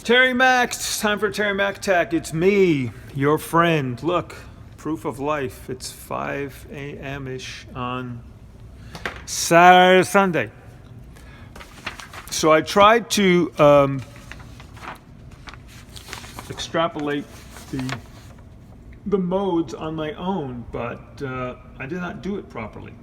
Terry Max, it's time for Terry Mac Tech. It's me, your friend. Look, proof of life. It's 5 a.m.-ish on Saturday, Sunday. So I tried to extrapolate the modes on my own, but I did not do it properly.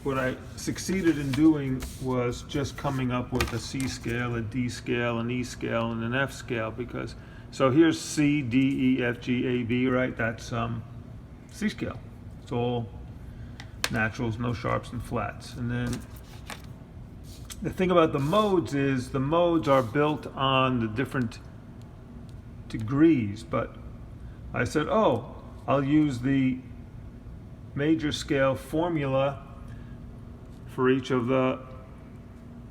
What I succeeded in doing was just coming up with a C scale, a D scale, an E scale, and an F scale, because, so here's C, D, E, F, G, A, B, right? That's C scale. It's all naturals, no sharps and flats. And then the thing about the modes is the modes are built on the different degrees, but I said, oh, I'll use the major scale formula for each of the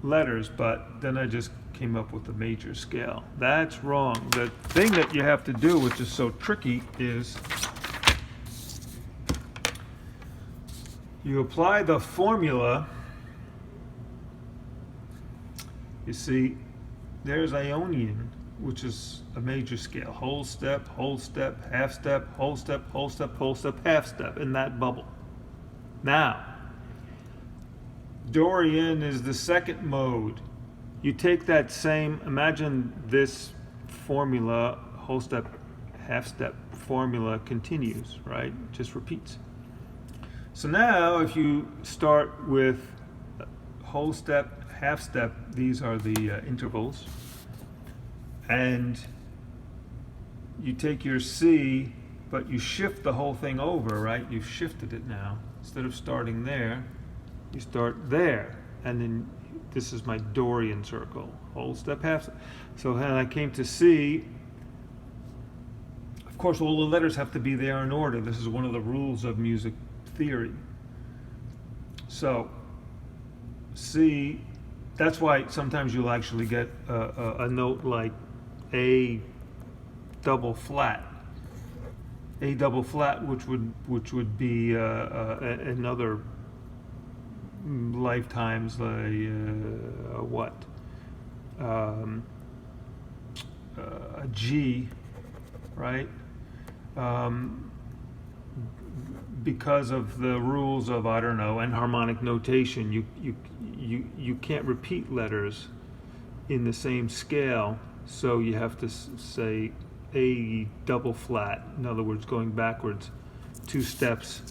letters, but then I just came up with the major scale. That's wrong. The thing that you have to do, which is so tricky, is you apply the formula. You see, there's Ionian, which is a major scale. Whole step, half step, whole step, whole step, whole step, half step in that bubble. Now, Dorian is the second mode. You take that same, imagine this formula, whole step, half step formula continues, right? It just repeats. So now if you start with whole step, half step, these are the intervals, and you take your C, but you shift the whole thing over, right? You've shifted it now. Instead of starting there, you start there, and then this is my Dorian circle, whole step, half step. So when I came to C, of course all the letters have to be there in order. This is one of the rules of music theory. So C, that's why sometimes you'll actually get a note like A double flat, which would be another lifetimes what? A G, right? Because of the rules of, I don't know, enharmonic notation, you can't repeat letters in the same scale, so you have to say A double flat. In other words, going backwards 2 steps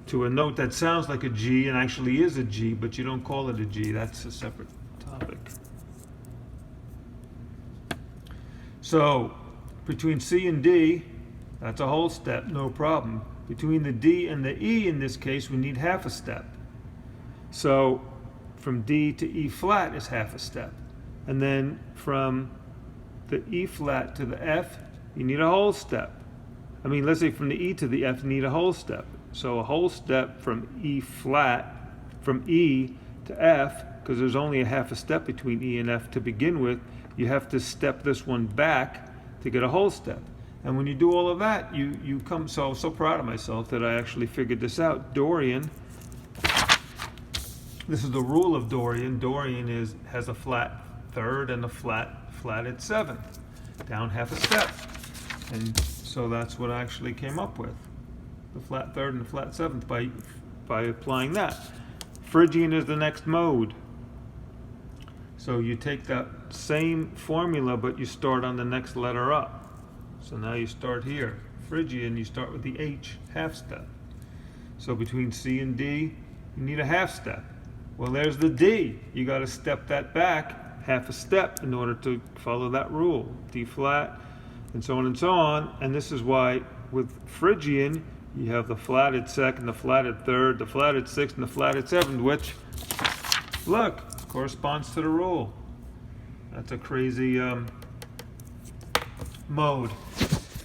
to a note that sounds like a G and actually is a G, but you don't call it a G. That's a separate topic. So between C and D, that's a whole step, no problem. Between the D and the E, in this case, we need half a step. So from D to E flat is half a step. And then from the E flat to the F, you need a whole step. I mean, let's say from the E to the F, you need a whole step. So a whole step from E flat, from E to F, because there's only a half a step between E and F to begin with, you have to step this one back to get a whole step. And when you do all of that, you come, so I was so proud of myself that I actually figured this out. Dorian, this is the rule of Dorian. Dorian has a flat third and a flatted seventh, down half a step. And so that's what I actually came up with, the flat third and the flat seventh, by applying that. Phrygian is the next mode. So you take that same formula, but you start on the next letter up. So now you start here. Phrygian, you start with the H, half step. So between C and D, you need a half step. Well, there's the D. You got to step that back half a step in order to follow that rule. D flat, and so on and so on. And this is why with Phrygian, you have the flatted second, the flatted third, the flatted sixth, and the flatted seventh, which, look, corresponds to the rule. That's a crazy mode.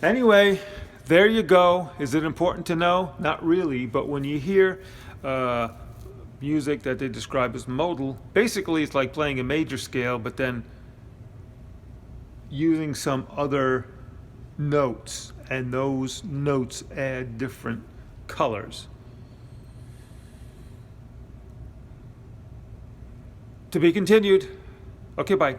Anyway, there you go. Is it important to know? Not really, but when you hear music that they describe as modal, basically it's like playing a major scale, but then using some other notes, and those notes add different colors. To be continued. Okay, bye.